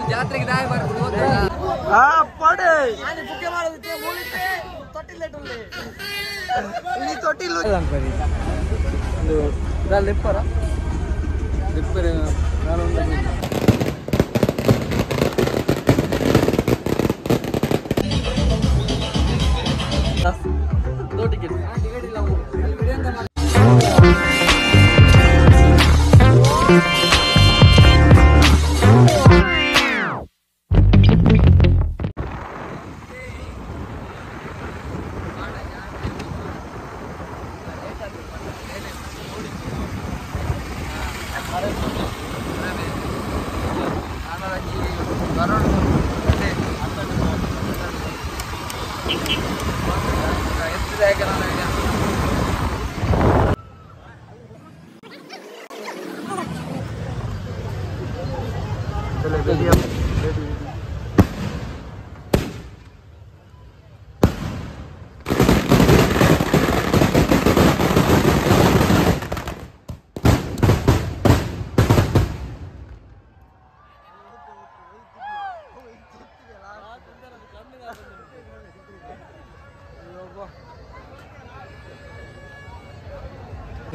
ಜಾತ್ರೆಗೆ ದಾಯ ಮಾಡ್ಕೊಂಡು ತೊಟ್ಟಿಲ್ಲ ಲಿಪ್ಪರ ಲಿಪ್ಪರ ಟಿಕೆಟ್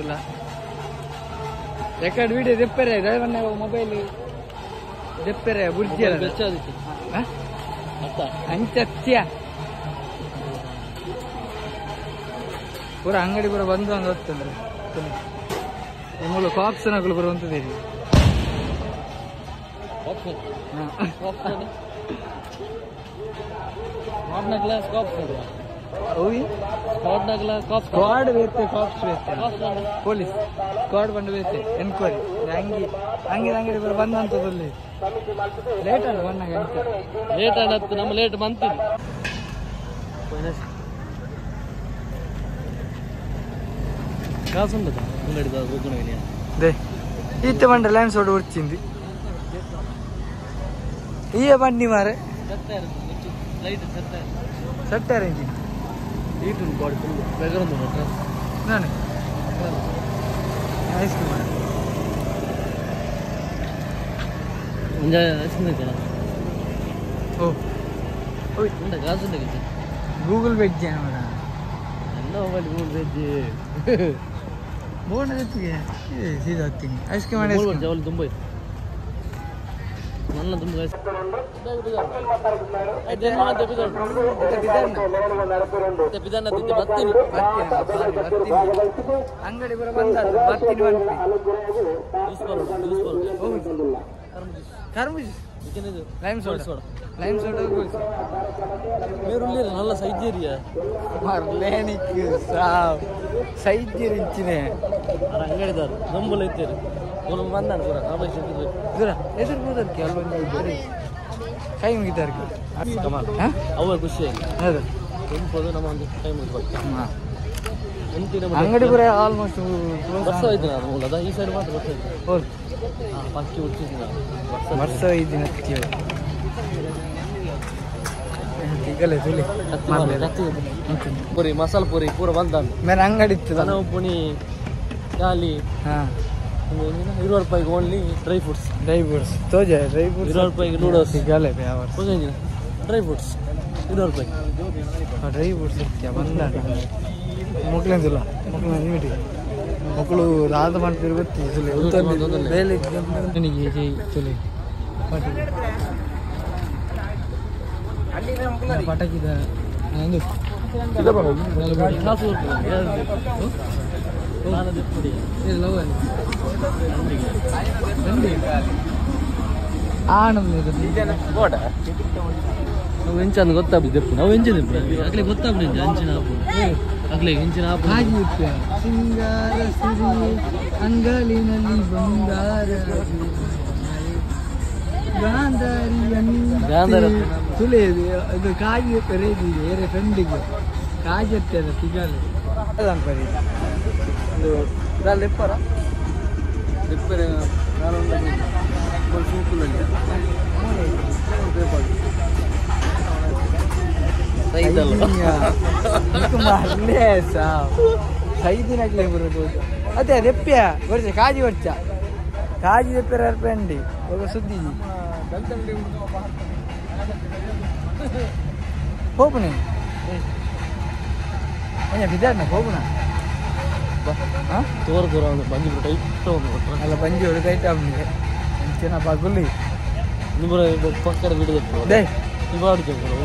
ಇಲ್ಲ ರೆಕಾರ್ಡ್ ವಿಡಿಯೋ ದೆಪ್ಪರೆ ಡ್ರೈವರ್ನ ಮೊಬೈಲ್ ದೆಪ್ಪರೆ ಬುರ್ಜಿ ಅಂಚತ್ಯ ಪೂರ ಅಂಗಡಿ ಪೂರ ಬಂದು ಹಂಗ ಹೋಗ್ತಂದ್ರೆ ಮೂಲ ಕಾಪ್ಸನಗಳು ಬರುವಂತದ್ದು ಹೇಳಿ ಸ್ಕ್ವಾಡ್ ಬೇತೆ ಕಾಪ್ಸ್ ಬೇತೆ ಪೊಲೀಸ್ ಸ್ಕ್ವಾಡ್ ಬಂದು ಬೇತೆ ಎನ್ಕ್ವೈರಿ ಹಂಗೆ ಹಂಗೆ ಅಂಗಡಿ ಬರ ಬಂದಂತದಲ್ಲಿ ಲೇಟ್ ಅಲ್ಲ ಬಂದಾಗ ಲೇಟ್ ಆಗತ್ತೆ ನಮ್ಮ ಲೇಟ್ ಬಂತೀವಿ కాసుండదు ఉండేది ఊగునని దే ఈత బండి లైన్ సోడు వచ్చింది ఈ బండి మారే లైట్ సెట్టారు ఇంజిన్ ఈటు బాడీ ఫుల్ దగ్గర ఉంది డ్రెస్ నానే ఐస్ క్రీమ్ ఎంజాయ్ చేస్తుంది కదా ఓ ఓయ్ ఉండ కాసుంది కదా గూగుల్ వెజ్ చేయమరా ఎన్నో వాళ్ళు గూగుల్ వెజ్ ಬೋರ್ಡ್ ಎತ್ತಿಗೆ ಸೀದಾ ಹತ್ತೀನಿ ಐಸ್ ಕ್ರೀಮ್ ಮಾಡಿ ಜವಲ್ ತುಂಬ ನನ್ನ ತುಂಬ ಅಂಗಡಿ ಬರ ಬಂದ ಬರ್ತೀನಿ ಕರ್ಮೂಜ್ ಲೈಮ್ ಸೋಡಾ ಲೈಮ್ ಸೋಡಾ நல்ல சைஜீரியா மர்லேனிக்கு சாவ் சைஜீரி இன்ச்சினே ಅಂಗಡಿದಾರ ನಂಬಲ್ ಐತೇರಿ ಒಂದು ಬಂದಾನ ಪೂರ ಆಮೇಲೆ ಸಿಕ್ಕಿದ್ರು ದೂರ ಎದುರು ಕೂದರ್ಕೆ ಅಲ್ಲೊಂದು ಇದ್ದಾರೆ ಕೈ ಮುಗಿತಾರ್ಕೆ ಕಮಾಲ್ ಅವ ಖುಷಿ ಹೌದು ಕೆಂಪದು ನಮ್ಮ ಒಂದು ಕೈ ಮುಗಿಬೇಕು ಅಂಗಡಿ ಪೂರ ಆಲ್ಮೋಸ್ಟ್ ವರ್ಷ ಆಯ್ತು ನಾನು ಮೂಲದ ಈ ಸೈಡ್ ಮಾತ್ರ ವರ್ಷ ಆಯ್ತು ಹೌದು ಪಕ್ಕಿ ಹುಟ್ಟಿಸಿದ ವರ್ಷ 5 ದಿನ ಟಿಗಲೆ ತುಲಿ ಪೂರಿ ಮಸಾಲ ಪೂರಿ ಪೂರ ಬಂದ ಮೇಲೆ ಅಂಗಡಿ ಇತ್ತು ನಾನು ಪುಣಿ ಖಾಲಿ ಹಾಂ 20 ರೂಪಾಯಿಗೆ ಓನ್ಲಿ ಡ್ರೈ ಫ್ರೂಟ್ಸ್ ತೋಜೆ ಡ್ರೈ ಫ್ರೂಟ್ಸ್ 20 ರೂಪಾಯಿಗೆ ನೂಡಲ್ಸ್ ಸಿಗಲ್ಲ ಡ್ರೈ ಫ್ರೂಟ್ಸ್ 20 ರೂಪಾಯಿ ಡ್ರೈ ಫ್ರೂಟ್ಸ್ ಇರ್ತೀಯ ಬಂದ ಮಕ್ಕಳಿಂದಿಲ್ಲ ಮಕ್ಕಳು ನಿಮಿಟಿ ಮಕ್ಕಳು ರಾಧ ಮಾಡ್ತಿರ್ ಗೊತ್ತಿಲ್ಲ ಬೇಲೆ ನನಗೆ ತುಲಿ ಪಟಾಕಿದ ನಾವು ಹೆಂಚಂದು ಗೊತ್ತಾಗ್ಬಿಟ್ಟು ನಾವು ಹೆಂಚಿನ ಆಗ್ಲೇ ಗೊತ್ತಾಗ್ಬಿಟ್ಟು ಹಂಚಿನ ಆಗ್ಲೇ ಹೆಂಚಿನ ಹಾಗೆ ಸಿಂಗಾರ ಸಿರಿ ಅಂಗಲಿನಲ್ಲಿ ಬಂಗಾರ ಗಾಂಧಾರಿ ತುಳಿ ಅದು ಕಾಗಿ ಪೆರೇದಿ ಬೇರೆ ಫ್ರೆಂಡಿಗೆ ಕಾಜತ್ತೆ ಅದ ಸಿಗಲ್ಲ ಬರೀ ಇದು ಲಿಪ್ಪರ ಲಿಪ್ಪರ ಸೂಪಲ್ಲಿ ಐದಿನಕ್ಲೆ ಬರೋದು ಅದೇ ರೆಪ್ಪ್ಯ ವರ್ಷ ಕಾಜಿ ವರ್ಷ ಕಾಜಿ ರೆಪ್ಪೆರ ಅರ್ಪಂಡಿ ಹೋಗ ಸುದ್ದಿ ಹೋಗ್ಬನಿ ಬಿದ್ದಾಡ್ನ ಹೋಗುಣ ತೋರ ದೂರ ಒಂದು ಬಂಜಿ ಟೈಟ್ ಅಲ್ಲ ಬಂಜಿ ಹೊಡೆ ಟೈಟ್ ಅವನಿಗೆ ಅಂಚೆನ ಬಗುಲಿ ನಿಮ್ಮ ಪಕ್ಕದ ಬಿಡೋದು ದೇ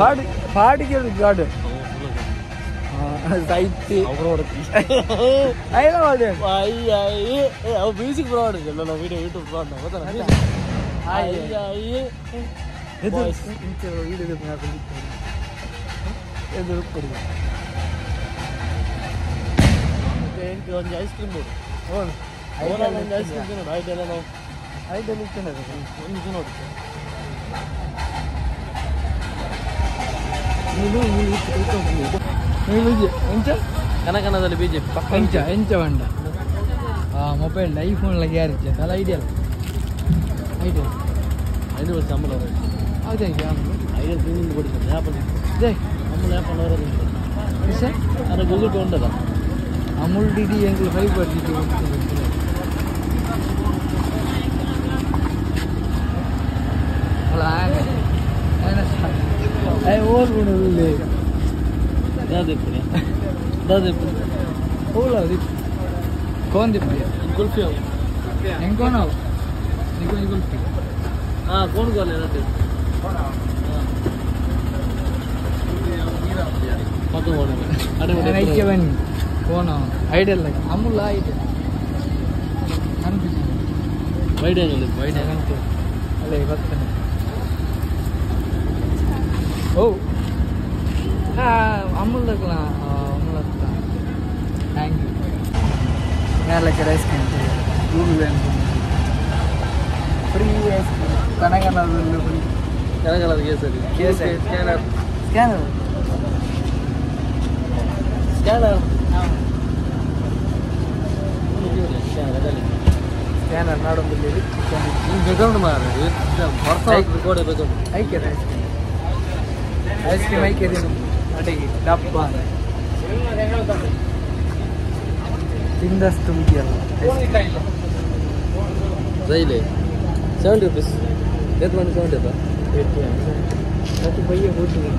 ಪಾಡಿ ಪಾಡಿಗೆ ಗಾಡು ಸಾಹಿತ್ಯ ಅವು ಮ್ಯೂಸಿಕ್ ಪ್ರಾಡಕ್ಟ್ ನಾವು ವಿಡಿಯೋ ಯೂಟ್ಯೂಬ್ ಒಂದು ಐಸ್ ಕ್ರೀಮ್ ಬೋರ್ಡ್ ಒಂದು ಐಸ್ ಕ್ರೀಮ್ ನೋಡಿ ಐಟೆಲ್ಲ ನಾವು ಐಟೆಲ್ಲ ಇತ್ತು ಒಂದು ನೋಡಿ ಕನಕನದಲ್ಲಿ ಬಿಜೆಪಿ ಪಕ್ಕ ಎಂಚ ಬಂಡ ಮೊಬೈಲ್ ಐಫೋನ್ಲಾಗ ಯಾರಿದ್ದೆ ಅಲ್ಲ ಐಡಿಯಲ್ ಐಡಿಯಲ್ 5 ವರ್ಷ ಅಮ್ಮಲ ಅದೇ ಐಡಿಯಲ್ ಕ್ಲೀನಿಂಗ್ ಕೊಡಿದ್ದಾರೆ ಆ್ಯಪಲ್ಲಿ ಇದೆ ಅಮ್ಮಲ ಆ್ಯಪಲ್ಲಿ ಅವರದ್ದು ಸರ್ ಅದು ಗೂಗಲ್ ಪೇ ಉಂಟಲ್ಲ ಅಮೂಲ್ ಡಿ ಡಿ ಎಂಗ್ಳು ಫೈಬರ್ ಡಿ ಡಿ ಅಲ್ಲ ಓಲ್ಬಿಡೋದಿಲ್ಲ ಯಾವ್ದಿಪ್ಪಿ ಯಾವ್ದಿಪ್ಪಿ ಹೋಗ್ಲ कौन दिप्पी कुल्फी हो हैं कौन हो निकोल कुल्फी हाँ कौन कौन है ना तेरे पता हो रहा है अरे वो नहीं क्या बनी कौन हो आइडियल लगा अमूल आइडियल आइडियल अले वक्त नहीं ओ हाँ अमूल लगना अमूल लगता थैंक यू यार ice cream Google free ice cream कनकनल्लू फ्री कनकनल्लू केसरी स्कैनर स्कैनर स्कैनर स्कैनर नाडोंदिल्ले बेगौंड मारे वर्ष रिकॉर्ड बेगौंड ऐके आइस क्रीम ऐके दिन अडिगे डब्बा ತಿಂದಷ್ಟು ಇದೆಯಲ್ಲ ರೈಲೆ 70 ರೂಪೀಸ್ ಎಷ್ಟು ಮಂದಿ 70 ಅದು ಬಯ್ಯ ಹೋಗ್ತಿದೆ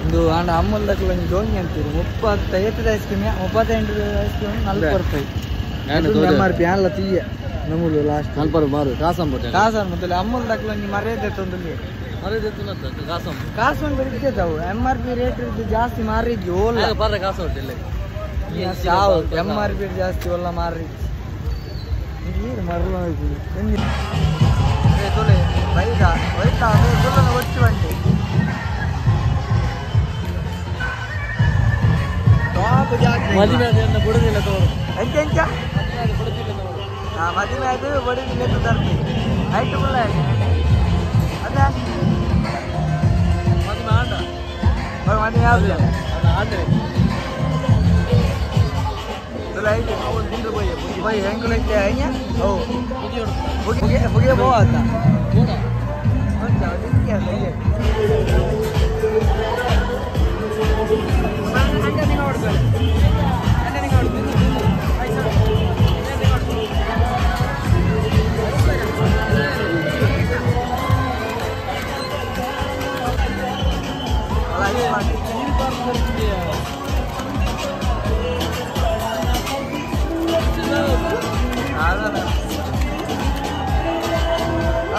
ಒಂದು ಆಂಡ ಅಮ್ಮಲ್ ದಕ್ಕಲ ಒಂದು ಡೋಂಗಿ ಅಂತೀರಿ 35 ಐಸ್ ಕ್ರೀಮ್ 38 ಐಸ್ ಕ್ರೀಮ್ 40 ರೂಪಾಯಿ MRP ಅಲ್ಲ ತೀಯ ನಮೂಲು ಲಾಸ್ಟ್ 40 ಮಾರು ಕಾಸಂ ಮತ್ತೆ ಅಮ್ಮಲ್ ದಕ್ಕಲ ಒಂದು ಮರ್ಯಾದೆ ತಂದಲ್ಲಿ ಕಾಸು ಬರೀ MRP ರೇಟ್ ಜಾಸ್ತಿ ಮಾರಿದ್ವಿ ಓಲ್ಲ ಬರ್ರೆ ಕಾಸು ಹೊಟ್ಟಿಲ್ಲ MRP ಜಾಸ್ತಿ ಒಲ್ಲ ಮಾರಿ ನೀರು ಮರಲ ತೊಲೆ ವೈದ ವೈದ ಒಟ್ಟು ಬಂಡಿ ಮದುವೆ ಅದನ್ನು ಬಿಡುದಿಲ್ಲ ತೋರು ಎಂಚ ಎಂಚ ಮದುವೆ ಅದು ಬಡಿದಿಲ್ಲ ತರ್ತಿ ಆಯ್ತು ಬಿಡ ಅದ मत में आप ले आते तो लाइक वो दिन तो भाई हैंग लेके आए हैं ओ बुगे बहुत आता अच्छा दिन क्या है अंडा नहीं ऑर्डर कर अंडा नहीं ऑर्डर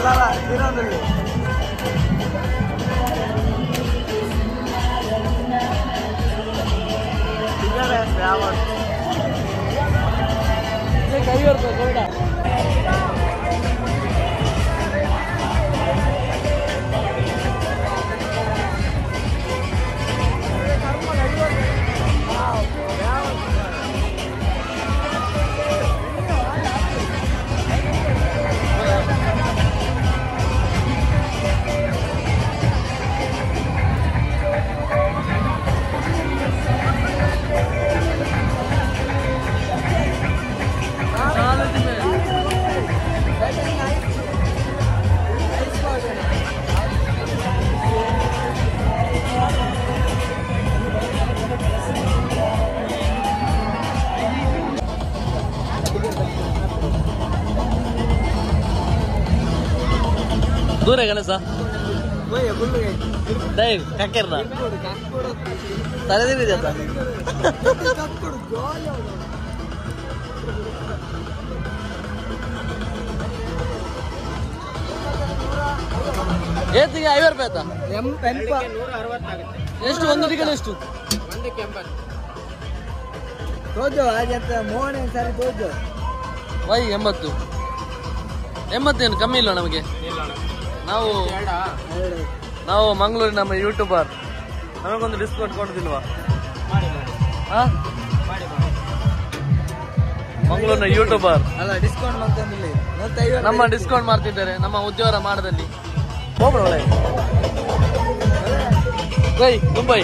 ಅಲ್ಲ ಇರೋದಲ್ಲಿ ದೂರ ಗಣೇಶ ಡೈವ್ ಕಕ್ಕೆರ್ನ ತಲೆದಿರಿದೆ ಅಂತ ಏತಿಗೆ 50 ರೂಪಾಯಿ ಆಯ್ತಾ ಎಷ್ಟು ಒಂದು ಟಿಕೆಟ್ ಎಷ್ಟು ವೈ 80 ಏನು ಕಮ್ಮಿ ಇಲ್ಲ ನಮಗೆ ನಾವು ಮಂಗಳೂರಿನ ನಮ್ಮ ಯೂಟ್ಯೂಬರ್ ನಮಗೊಂದು ಡಿಸ್ಕೌಂಟ್ ಕೊಡೋದಿಲ್ವಾ ಮಂಗಳೂರಿನ ಯೂಟ್ಯೂಬರ್ ಅಲ್ಲ ಡಿಸ್ಕೌಂಟ್ ನಮ್ಮ ಡಿಸ್ಕೌಂಟ್ ಮಾಡ್ತಿದ್ದಾರೆ ನಮ್ಮ ಉದ್ಯೋಗ ಮಾಡದಲ್ಲಿ ಮುಂಬೈ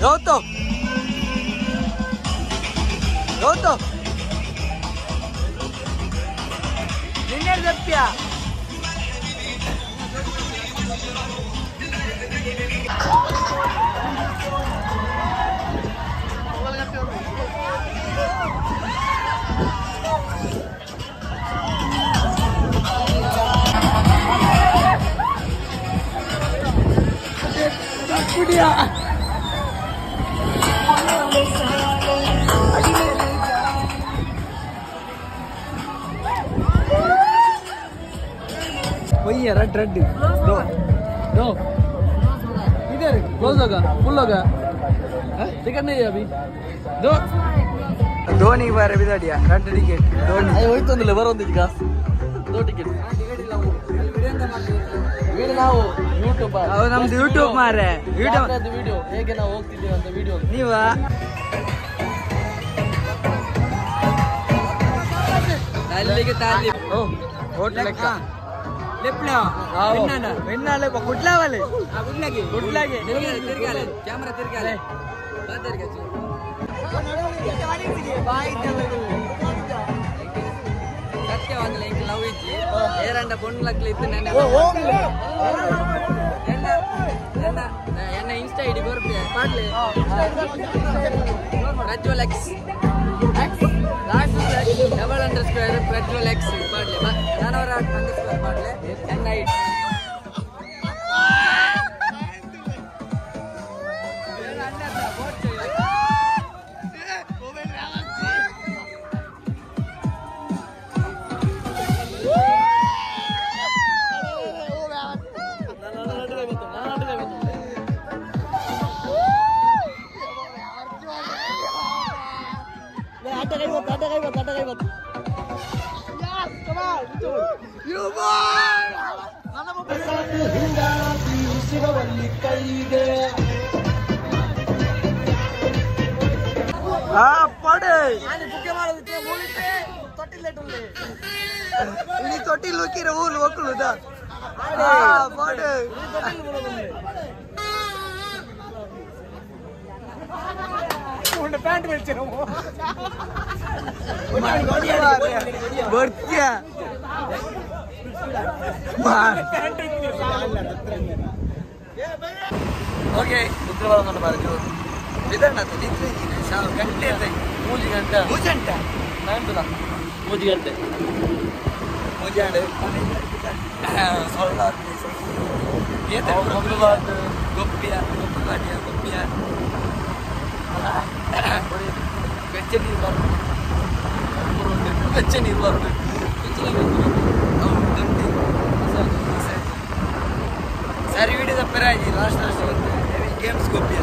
Yoto ನಿನ್ನೆ ಸತ್ಯ ಕುಡಿಯಾ वही है रेड रेड दो दो इधर क्लोज होगा फुल होगा टिकट नहीं है अभी दो धोनी बार अभी दिया रेड टिकट धोनी अरे वही तो नहीं लेबर होती क्या दो टिकट वीडियो ना हो यूट्यूब पर अब हम यूट्यूब मारे वीडियो वीडियो ಹೇಗೆ ನಾವು ಹೋಗ್ತಿದ್ದೀವಿ ಅಂತ ವಿಡಿಯೋ ನೀವಾ ಅಲ್ಲಿಗೆ ತಾಲಿ ಓ ಹೋಟೆಲ್ ಲೆಕ್ಕ ಲೆಪ್ಲಾ ವಿನ್ನಾನ ವಿನ್ನಾಲೆ ಗುಡ್ಲಾವಲೆ ಗುಡ್ಲಾಗೆ ತಿರ್ಗಾಲೆ ಕ್ಯಾಮೆರಾ ತಿರ್ಗಾಲೆ ಬಾ ತಿರ್ಗಾಚು ಸತ್ಯವಾಗಲ್ಲ ಇಂಕ ಲವ್ ಇಜ್ಜಿ ಏರಂಡ ಬೊಂಡ್ಲಕ್ಲೆ ಇತ್ತು ನನ್ನ ಎನ್ನ ಇನ್ಸ್ಟಾ ಐಡಿ ಬರ್ಪೆ ಮಾಡ್ಲೆ ಪ್ರಜ್ವಲ್ ಎಕ್ಸ್ __ ಪ್ರಜ್ವಲ್ ಎಕ್ಸ್ ಮಾಡ್ಲೆ ನಾನವರ _ ಮಾಡ್ಲೆ ಎನ್ನ ಐಡಿ ತೊಟ್ಟಿಲ್ ಹೋಗಿರ ಹೂಲು ಹೋಗ್ಲುದ ಪ್ಯಾಂಟ್ ಬೆಳ್ಚಿರ ಬರ್ತೀಯ ಓಕೆ ಉತ್ತರವಾದ ಬಾರದು ಇದನ್ನ ಗಂಟೆ 3 ಗಂಟೆ 3 ಗಂಟೆ ನಾಂತಲ್ಲ 3 ಗಂಟೆ ಮುಜಾಡೆ ಸೊಲ್ಲಾರ್ ಏತ ಮಂಗಳವಾರ ಗೊಪ್ಪಿಯ ಬೆಚ್ಚನೀರು ಬರಬೇಕು ಸರಿ ವಿಡಿಯೋದ ಪೆರಾಜಿ ಲಾಸ್ಟ್ ಗೇಮ್ಸ್ ಗೊಪ್ಪಿಯ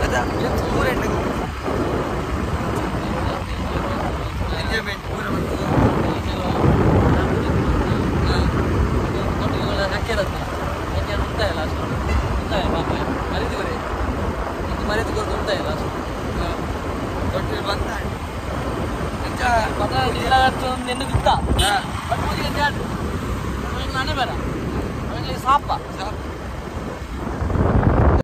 ಅದ ಗೇಮ್ಸ್ ಪೂರ ಎಂಜಾಯ್ಮೆಂಟ್ ಪೂರ ಸಾಪ